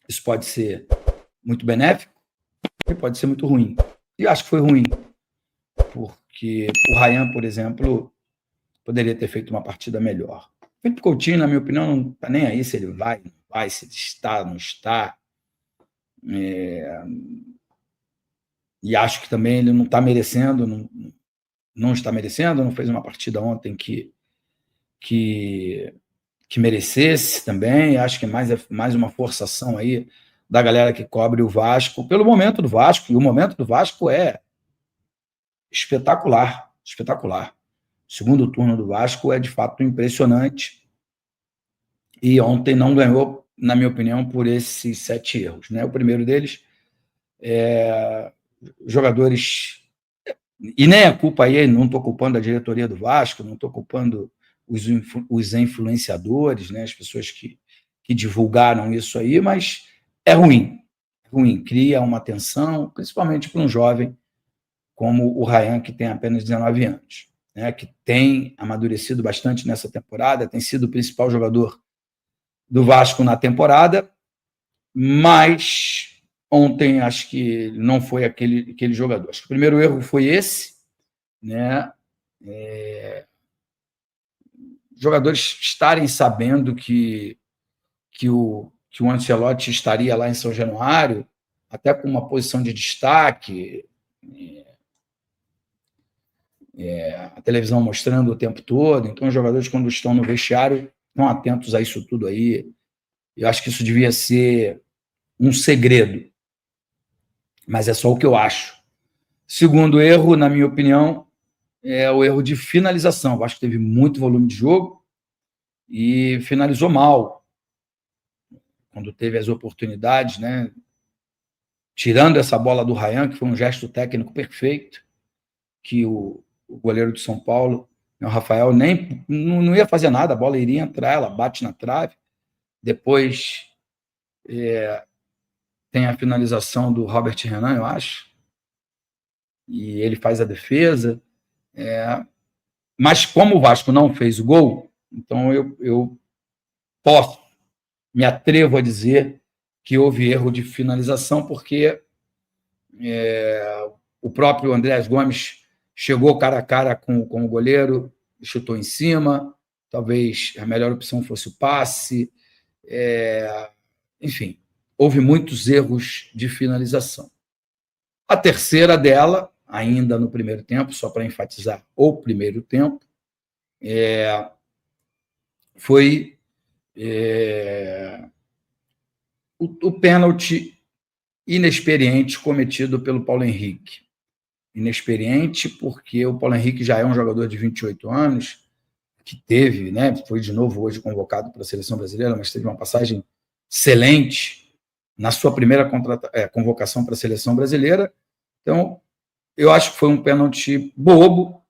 Isso pode ser muito benéfico e pode ser muito ruim. E acho que foi ruim, porque o Ryan, por exemplo, poderia ter feito uma partida melhor. O Felipe Coutinho, na minha opinião, não está nem aí se ele vai, não vai, se ele está, não está. E acho que também ele não está merecendo, não está merecendo, não fez uma partida ontem que merecesse também. Acho que é mais uma forçação aí da galera que cobre o Vasco, pelo momento do Vasco, e o momento do Vasco é espetacular, espetacular. O segundo turno do Vasco é de fato impressionante, e ontem não ganhou, na minha opinião, por esses 7 erros. Né? O primeiro deles é jogadores, e nem a culpa aí, não estou culpando a diretoria do Vasco, não estou culpando os influenciadores, né, as pessoas que divulgaram isso aí, mas é ruim, cria uma tensão, principalmente para um jovem como o Ryan, que tem apenas 19 anos, né, que tem amadurecido bastante nessa temporada, tem sido o principal jogador do Vasco na temporada, mas ontem acho que não foi aquele jogador. Acho que o primeiro erro foi esse, né? Jogadores estarem sabendo que o Ancelotti estaria lá em São Januário, até com uma posição de destaque, a televisão mostrando o tempo todo. Então, os jogadores, quando estão no vestiário, estão atentos a isso tudo aí. Eu acho que isso devia ser um segredo, mas é só o que eu acho. Segundo erro, na minha opinião, é o erro de finalização. Eu acho que teve muito volume de jogo e finalizou mal quando teve as oportunidades, né? Tirando essa bola do Ryan, que foi um gesto técnico perfeito, que o goleiro de São Paulo, o Rafael, nem não ia fazer nada, a bola iria entrar, ela bate na trave. Depois tem a finalização do Robert Renan, eu acho, e ele faz a defesa. Mas como o Vasco não fez o gol, então eu posso, me atrevo a dizer que houve erro de finalização, porque o próprio Andrés Gomes chegou cara a cara com o goleiro, chutou em cima, talvez a melhor opção fosse o passe, enfim, houve muitos erros de finalização. A terceira dela, ainda no primeiro tempo, só para enfatizar o primeiro tempo, foi o pênalti inexperiente cometido pelo Paulo Henrique. Inexperiente porque o Paulo Henrique já é um jogador de 28 anos, que teve, né, foi de novo hoje convocado para a seleção brasileira, mas teve uma passagem excelente na sua primeira convocação para a seleção brasileira. Então, eu acho que foi um pênalti bobo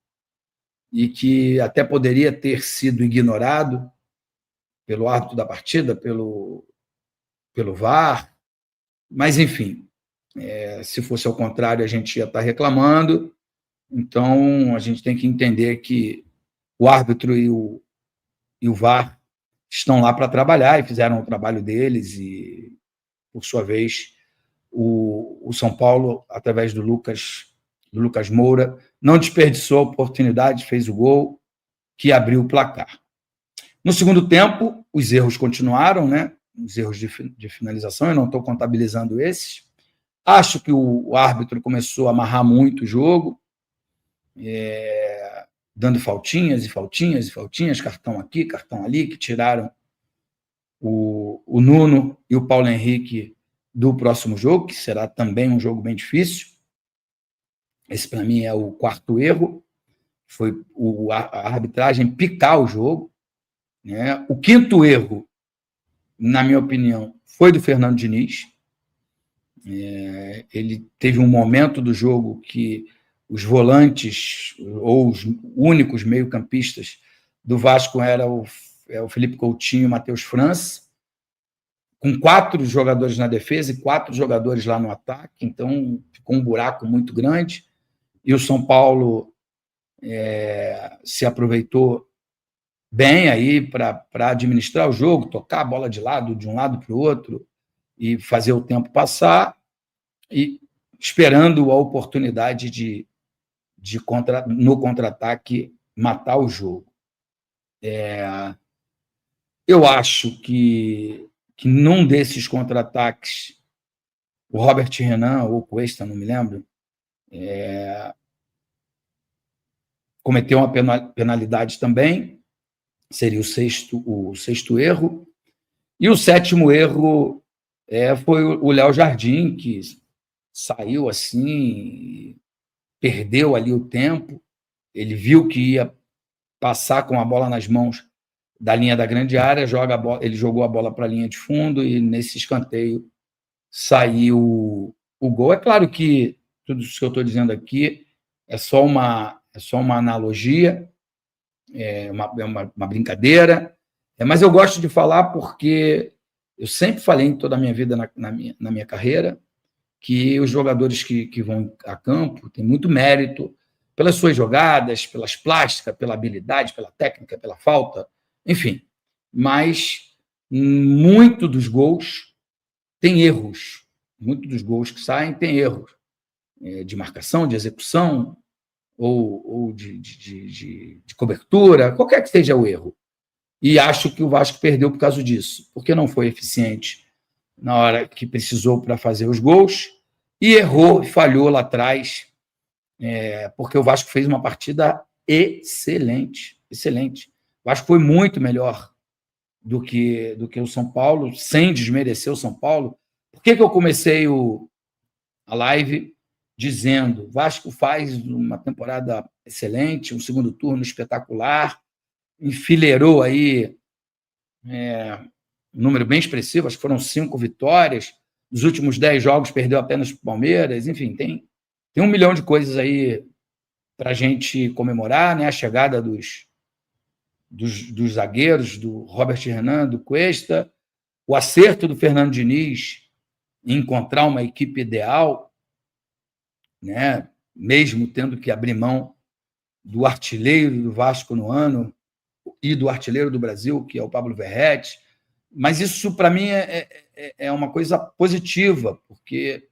e que até poderia ter sido ignorado pelo árbitro da partida, pelo VAR, mas, enfim, se fosse ao contrário, a gente ia estar reclamando. Então, a gente tem que entender que o árbitro e o VAR estão lá para trabalhar e fizeram o trabalho deles e, por sua vez, o São Paulo, através do Lucas Moura, não desperdiçou a oportunidade, fez o gol que abriu o placar. No segundo tempo, os erros continuaram, né? Os erros de finalização, eu não estou contabilizando esses. Acho que o árbitro começou a amarrar muito o jogo, dando faltinhas e faltinhas e faltinhas, cartão aqui, cartão ali, que tiraram o Nuno e o Paulo Henrique do próximo jogo, que será também um jogo bem difícil. Esse, para mim, é o quarto erro, foi a arbitragem picar o jogo. Né? O quinto erro, na minha opinião, foi do Fernando Diniz. Ele teve um momento do jogo que os volantes ou os únicos meio-campistas do Vasco eram o Felipe Coutinho e o Matheus França, com 4 jogadores na defesa e 4 jogadores lá no ataque, então ficou um buraco muito grande, e o São Paulo se aproveitou bem aí para administrar o jogo, tocar a bola de um lado para o outro, e fazer o tempo passar e esperando a oportunidade no contra-ataque, matar o jogo. Eu acho que num desses contra-ataques, o Robert Renan ou o Cuesta, não me lembro, cometeu uma penalidade também, seria o sexto erro. E o sétimo erro foi o Léo Jardim, que saiu assim, perdeu ali o tempo, ele viu que ia passar com a bola nas mãos da linha da grande área, ele jogou a bola para a linha de fundo e nesse escanteio saiu o gol. É claro que tudo isso que eu estou dizendo aqui é só uma analogia, é uma brincadeira, mas eu gosto de falar porque eu sempre falei em toda a minha vida, na minha carreira, que os jogadores que vão a campo têm muito mérito pelas suas jogadas, pelas plásticas, pela habilidade, pela técnica, pela falta, enfim. Mas muito dos gols tem erros. Muito dos gols que saem tem erros de marcação, de execução ou de cobertura, qualquer que seja o erro. E acho que o Vasco perdeu por causa disso, porque não foi eficiente na hora que precisou para fazer os gols e errou, falhou lá atrás, porque o Vasco fez uma partida excelente, excelente. O Vasco foi muito melhor do que o São Paulo, sem desmerecer o São Paulo. Por que eu comecei a live dizendo: o Vasco faz uma temporada excelente, um segundo turno espetacular, enfileirou aí um número bem expressivo, acho que foram 5 vitórias, nos últimos 10 jogos perdeu apenas para o Palmeiras, enfim, tem 1 milhão de coisas aí para a gente comemorar, né? A chegada dos zagueiros, do Robert Renan, do Cuesta, o acerto do Fernando Diniz em encontrar uma equipe ideal, né? Mesmo tendo que abrir mão do artilheiro do Vasco no ano e do artilheiro do Brasil, que é o Pablo Verratti. Mas isso, para mim, é uma coisa positiva, porque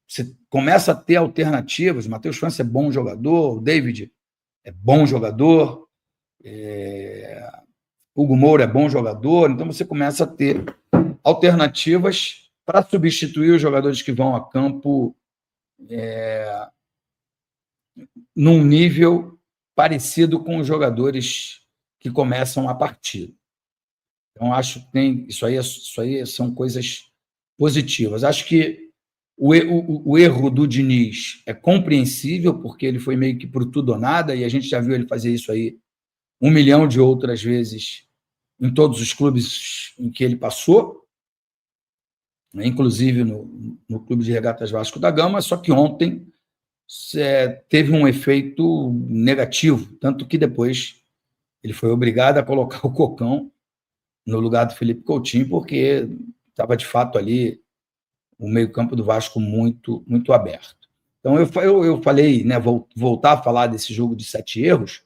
você começa a ter alternativas. O Matheus França é bom jogador, o David é bom jogador, Hugo Moura é bom jogador, então você começa a ter alternativas para substituir os jogadores que vão a campo num nível parecido com os jogadores que começam a partida. Então, acho que isso aí são coisas positivas. Acho que o erro do Diniz é compreensível, porque ele foi meio que por tudo ou nada, e a gente já viu ele fazer isso aí 1 milhão de outras vezes em todos os clubes em que ele passou, né, inclusive no Clube de Regatas Vasco da Gama, só que ontem teve um efeito negativo, tanto que depois ele foi obrigado a colocar o Cocão no lugar do Felipe Coutinho, porque estava, de fato, ali o meio-campo do Vasco muito, muito aberto. Então, eu falei, né, voltar a falar desse jogo de 7 erros,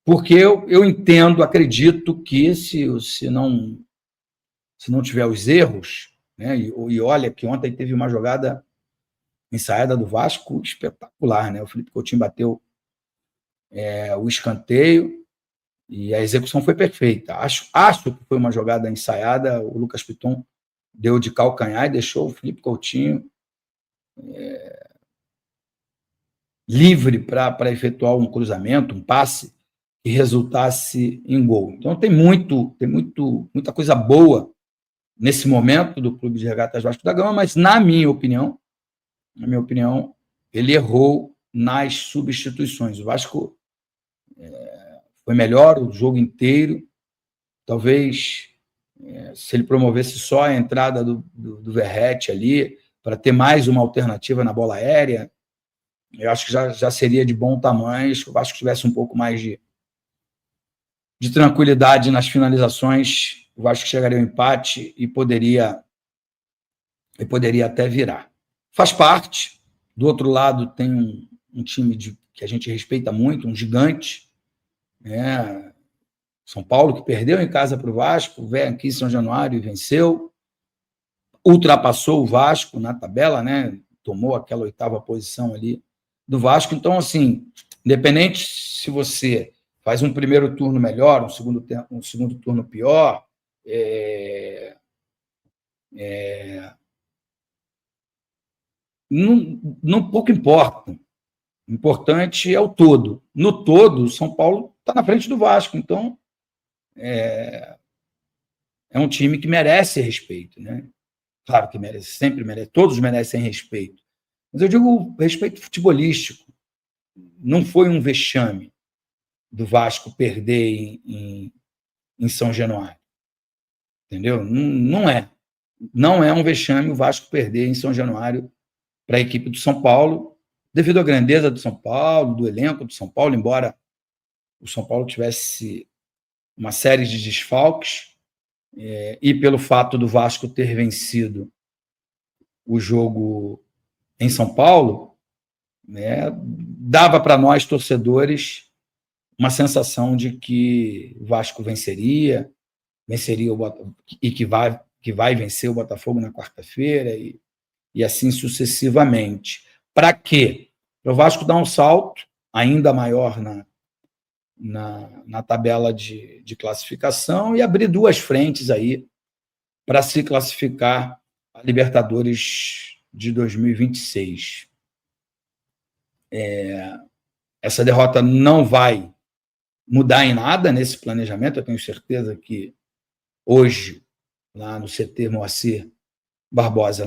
porque eu entendo, acredito que se não tiver os erros, né, e olha que ontem teve uma jogada ensaiada do Vasco espetacular, né? O Felipe Coutinho bateu o escanteio, e a execução foi perfeita. Acho que foi uma jogada ensaiada. O Lucas Piton deu de calcanhar e deixou o Felipe Coutinho livre para efetuar um cruzamento, um passe que resultasse em gol. Então tem muita coisa boa nesse momento do Clube de Regatas Vasco da Gama, mas na minha opinião, ele errou nas substituições. O Vasco foi melhor o jogo inteiro. Talvez, se ele promovesse só a entrada do Verratti ali, para ter mais uma alternativa na bola aérea, eu acho que já seria de bom tamanho. Se o Vasco tivesse um pouco mais de tranquilidade nas finalizações, o Vasco chegaria ao empate e poderia até virar. Faz parte. Do outro lado, tem um time que a gente respeita muito, um gigante, né? São Paulo, que perdeu em casa para o Vasco, veio aqui em São Januário e venceu, ultrapassou o Vasco na tabela, né? Tomou aquela 8ª posição ali do Vasco. Então, assim, independente se você faz um primeiro turno melhor, um segundo turno pior, não pouco importa. O importante é o todo. No todo, o São Paulo está na frente do Vasco. Então, é um time que merece respeito, né? Claro que merece, sempre merece, todos merecem respeito. Mas eu digo respeito futebolístico. Não foi um vexame do Vasco perder em São Januário. Entendeu? Não é. Não é um vexame o Vasco perder em São Januário para a equipe do São Paulo, devido à grandeza do São Paulo, do elenco do São Paulo, embora o São Paulo tivesse uma série de desfalques, e pelo fato do Vasco ter vencido o jogo em São Paulo, né, dava para nós, torcedores, uma sensação de que o Vasco venceria o Botafogo, e que vai vencer o Botafogo na quarta-feira, e assim sucessivamente. Para quê? Para o Vasco dar um salto ainda maior na tabela de classificação e abrir 2 frentes aí para se classificar a Libertadores de 2026. Essa derrota não vai mudar em nada nesse planejamento. Eu tenho certeza que hoje, lá no CT Moacir Barbosa,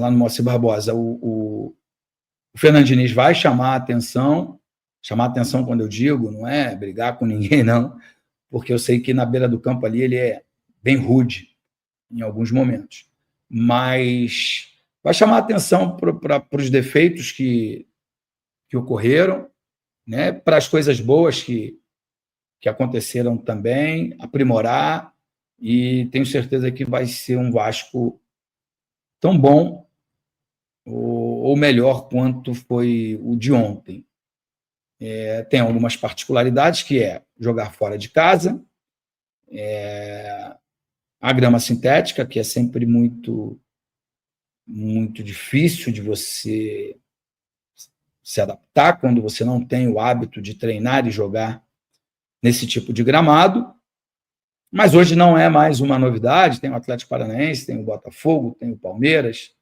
o Fernando Diniz vai chamar a atenção quando eu digo, não é brigar com ninguém, não, porque eu sei que na beira do campo ali ele é bem rude em alguns momentos, mas vai chamar a atenção para os defeitos que ocorreram, né, para as coisas boas que aconteceram também, aprimorar, e tenho certeza que vai ser um Vasco tão bom ou melhor quanto foi o de ontem. Tem algumas particularidades, que é jogar fora de casa, a grama sintética, que é sempre muito, muito difícil de você se adaptar quando você não tem o hábito de treinar e jogar nesse tipo de gramado. Mas hoje não é mais uma novidade, tem o Atlético Paranaense, tem o Botafogo, tem o Palmeiras,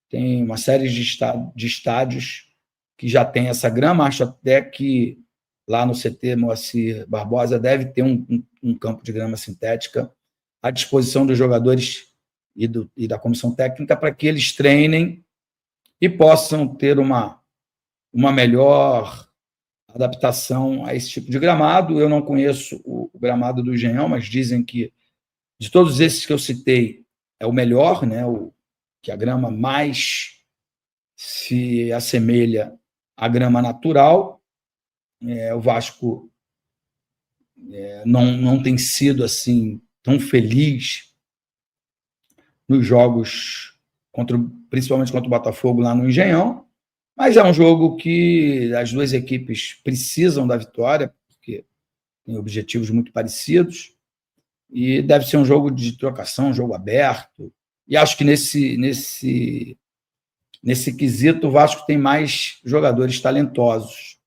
tem uma série de estádios que já tem essa grama. Acho até que lá no CT Moacir Barbosa deve ter um campo de grama sintética à disposição dos jogadores e da comissão técnica, para que eles treinem e possam ter uma melhor adaptação a esse tipo de gramado. Eu não conheço o gramado do Engenhão, mas dizem que, de todos esses que eu citei, é o melhor, né? Que a grama mais se assemelha à grama natural. O Vasco não tem sido assim tão feliz nos jogos, principalmente contra o Botafogo lá no Engenhão, mas é um jogo que as 2 equipes precisam da vitória, porque têm objetivos muito parecidos, e deve ser um jogo de trocação, um jogo aberto, e acho que nesse quesito o Vasco tem mais jogadores talentosos,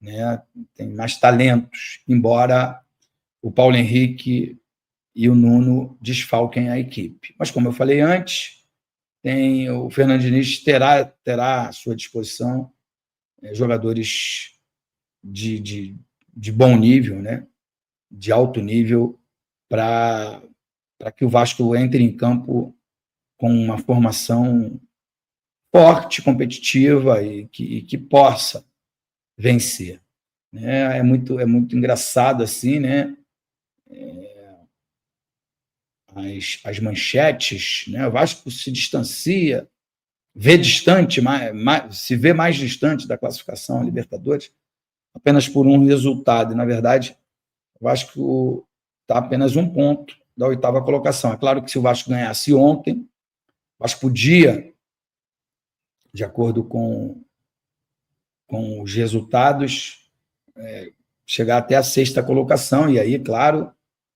né? Tem mais talentos, embora o Paulo Henrique e o Nuno desfalquem a equipe. Mas, como eu falei antes, o Fernando Diniz terá à sua disposição jogadores de bom nível, né? De alto nível, para que o Vasco entre em campo com uma formação forte, competitiva e que possa vencer. É muito engraçado assim, né? As manchetes, né? O Vasco se distancia, se vê mais distante da classificação à Libertadores apenas por um resultado. E, na verdade, o Vasco está apenas 1 ponto da 8ª colocação. É claro que, se o Vasco ganhasse ontem, o Vasco podia, de acordo com os resultados, chegar até a 6ª colocação, e aí, claro,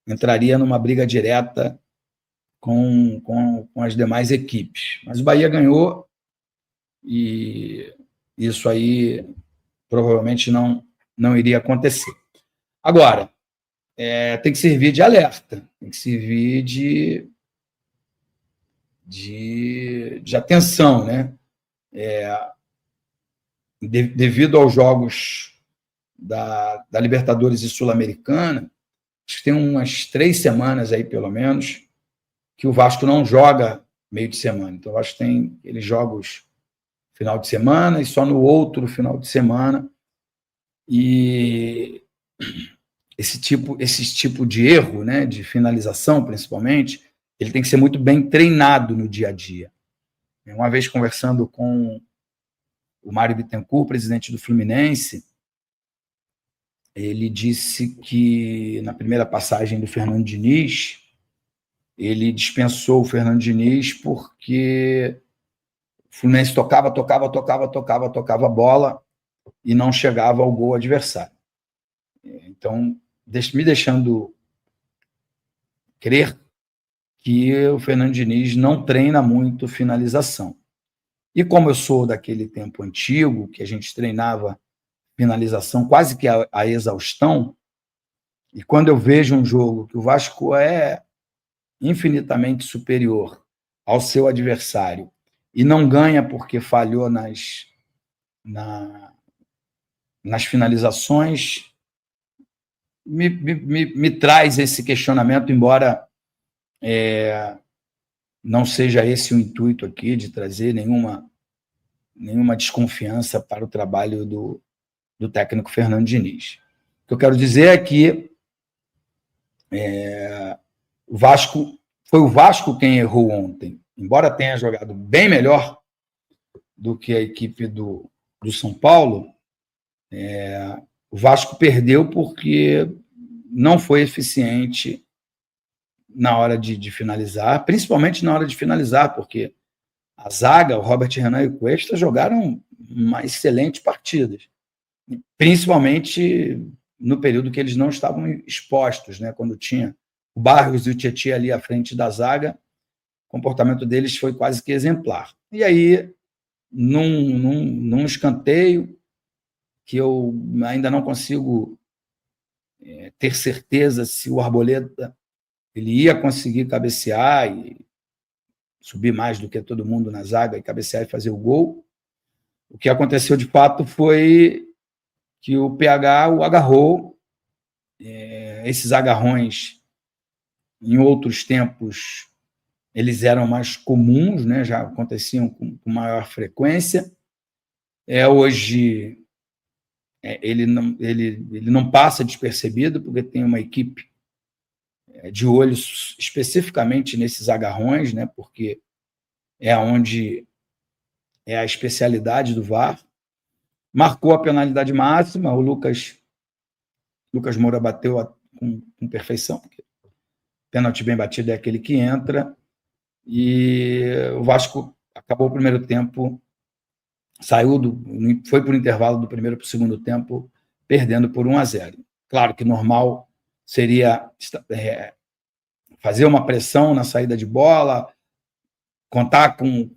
entraria numa briga direta com as demais equipes. Mas o Bahia ganhou e isso aí provavelmente não iria acontecer. Agora, tem que servir de alerta, tem que servir de atenção, né? Devido aos jogos da Libertadores e Sul-Americana, acho que tem umas 3 semanas aí, pelo menos, que o Vasco não joga meio de semana. Então, eu acho que tem aqueles jogos final de semana e só no outro final de semana. E esse tipo de erro, né, de finalização, principalmente, ele tem que ser muito bem treinado no dia a dia. Uma vez conversando com o Mário Bittencourt, presidente do Fluminense, ele disse que na primeira passagem do Fernando Diniz, ele dispensou o Fernando Diniz porque o Fluminense tocava a bola e não chegava ao gol adversário. Então, me deixando crer que o Fernando Diniz não treina muito finalização. E como eu sou daquele tempo antigo, que a gente treinava finalização quase que a exaustão, e quando eu vejo um jogo que o Vasco é infinitamente superior ao seu adversário e não ganha porque falhou nas finalizações, me traz esse questionamento, embora não seja esse o intuito aqui, de trazer nenhuma desconfiança para o trabalho do técnico Fernando Diniz. O que eu quero dizer é que foi o Vasco quem errou ontem. Embora tenha jogado bem melhor do que a equipe do São Paulo, o Vasco perdeu porque não foi eficiente na hora de finalizar, principalmente na hora de finalizar, porque a zaga, o Robert Renan e o Cuesta, jogaram uma excelente partida, principalmente no período que eles não estavam expostos, né? Quando tinha o Barrios e o Tietê ali à frente da zaga, o comportamento deles foi quase que exemplar. E aí, num escanteio, que eu ainda não consigo ter certeza se o Arboleda ele ia conseguir cabecear e subir mais do que todo mundo na zaga e cabecear e fazer o gol. O que aconteceu de fato foi que o PH o agarrou. Esses agarrões, em outros tempos, eles eram mais comuns, né? Já aconteciam com maior frequência. Hoje, ele não passa despercebido, porque tem uma equipe de olho especificamente nesses agarrões, né? Porque é onde é a especialidade do VAR. Marcou a penalidade máxima, o Lucas Moura bateu com perfeição, porque pênalti bem batido é aquele que entra, e o Vasco acabou o primeiro tempo, foi para o intervalo do primeiro para o segundo tempo, perdendo por 1-0. Claro que normal seria fazer uma pressão na saída de bola, contar com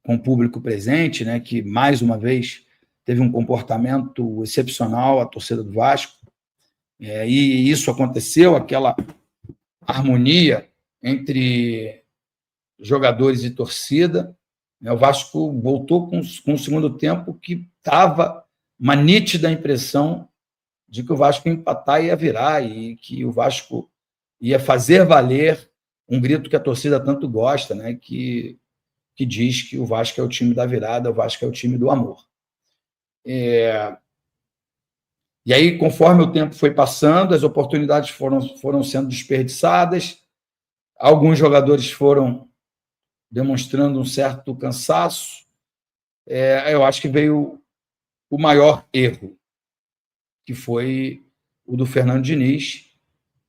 o público presente, né, que mais uma vez teve um comportamento excepcional, a torcida do Vasco, e isso aconteceu, aquela harmonia entre jogadores e torcida. O Vasco voltou com o segundo tempo que estava uma nítida impressão de que o Vasco ia empatar e ia virar, e que o Vasco ia fazer valer um grito que a torcida tanto gosta, né, que diz que o Vasco é o time da virada, o Vasco é o time do amor. E aí, conforme o tempo foi passando, as oportunidades foram sendo desperdiçadas, alguns jogadores foram demonstrando um certo cansaço. Eu acho que veio o maior erro, que foi o do Fernando Diniz,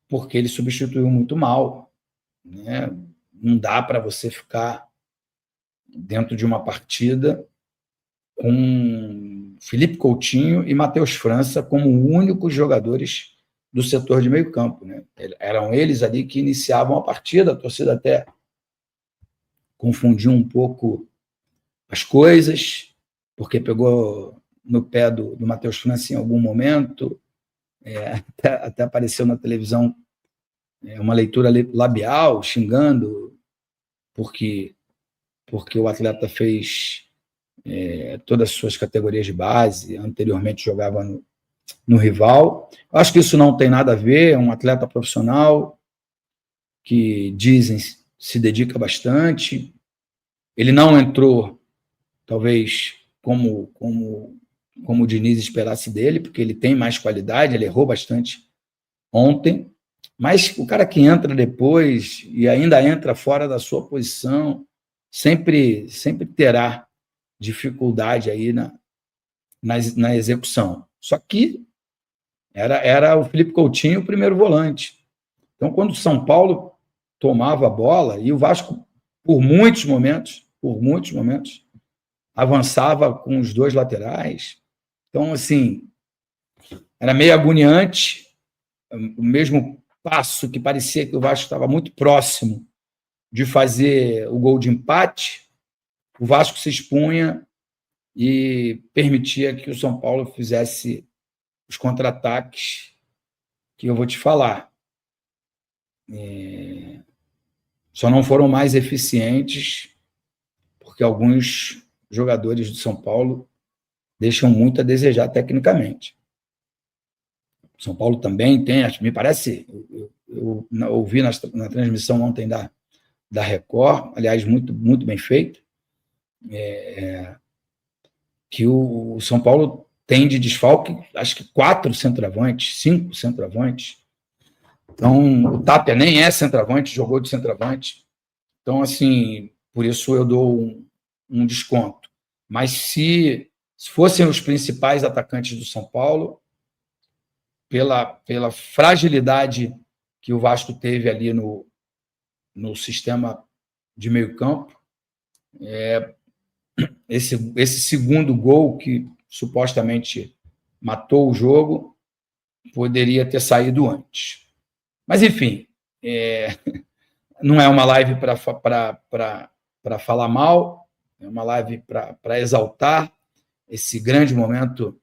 porque ele substituiu muito mal, né? Não dá para você ficar dentro de uma partida com Felipe Coutinho e Matheus França como únicos jogadores do setor de meio campo, né? Eram eles ali que iniciavam a partida, a torcida até confundiu um pouco as coisas, porque pegou no pé do Matheus França em algum momento, até apareceu na televisão uma leitura labial, xingando, porque o atleta fez todas as suas categorias de base, anteriormente jogava no rival. Acho que isso não tem nada a ver, é um atleta profissional que dizem se dedica bastante. Ele não entrou, talvez, como o Diniz esperasse dele, porque ele tem mais qualidade, ele errou bastante ontem, mas o cara que entra depois e ainda entra fora da sua posição, sempre terá dificuldade aí na execução. Só que era o Felipe Coutinho o primeiro volante. Então, quando o São Paulo tomava a bola, e o Vasco, por muitos momentos, avançava com os dois laterais. Então, assim, era meio agoniante, o mesmo passo que parecia que o Vasco estava muito próximo de fazer o gol de empate, o Vasco se expunha e permitia que o São Paulo fizesse os contra-ataques que eu vou te falar. Só não foram mais eficientes porque alguns jogadores do São Paulo deixam muito a desejar tecnicamente. O São Paulo também tem, me parece, eu ouvi na transmissão ontem da Record, aliás, muito, muito bem feito, que o São Paulo tem de desfalque, acho que 4 centroavantes, 5 centroavantes. Então, o Tapia nem é centroavante, jogou de centroavante. Então, assim, por isso eu dou um desconto. Mas se fossem os principais atacantes do São Paulo, pela fragilidade que o Vasco teve ali no sistema de meio campo, esse segundo gol que supostamente matou o jogo poderia ter saído antes. Mas, enfim, não é uma live para falar mal, é uma live para exaltar esse grande momento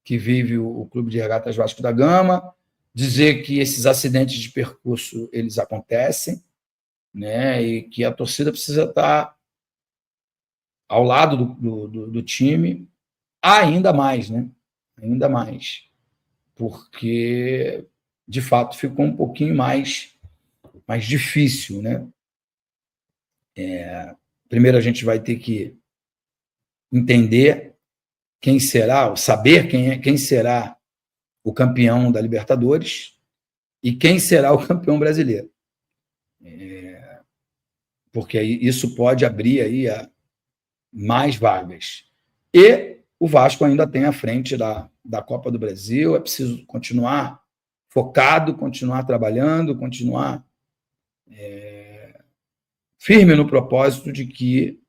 que vive o Clube de Regatas Vasco da Gama, dizer que esses acidentes de percurso eles acontecem, né, e que a torcida precisa estar ao lado do time ainda mais, né? Ainda mais, porque de fato ficou um pouquinho mais difícil, né? Primeiro a gente vai ter que entender quem será, saber quem será o campeão da Libertadores e quem será o campeão brasileiro. Porque isso pode abrir aí mais vagas. E o Vasco ainda tem à frente da Copa do Brasil, é preciso continuar focado, continuar trabalhando, continuar firme no propósito de que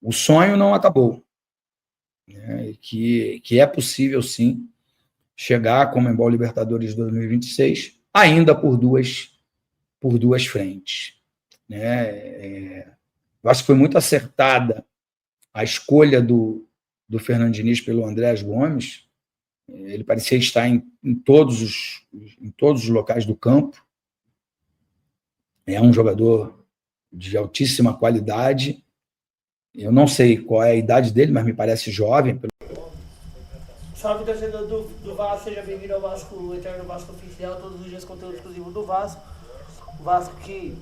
o sonho não acabou, né? E que é possível, sim, chegar à Conmebol Libertadores 2026 ainda por duas frentes, né? Eu acho que foi muito acertada a escolha do Fernando Diniz pelo Andrés Gomes. Ele parecia estar em todos os locais do campo. É um jogador de altíssima qualidade. Eu não sei qual é a idade dele, mas me parece jovem. Salve, torcedor do Vasco, seja bem-vindo ao Vasco, o Eterno Vasco Oficial, todos os dias conteúdo exclusivo do Vasco. O Vasco que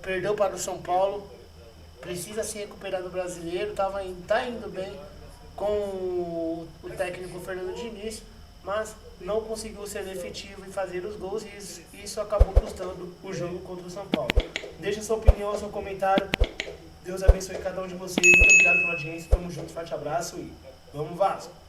perdeu para o São Paulo, precisa se recuperar do brasileiro, tá indo bem com o técnico Fernando Diniz, mas não conseguiu ser efetivo em fazer os gols e isso acabou custando o jogo contra o São Paulo. Deixa sua opinião, seu comentário. Deus abençoe cada um de vocês. Muito obrigado pela audiência. Tamo junto, forte abraço e vamos Vasco!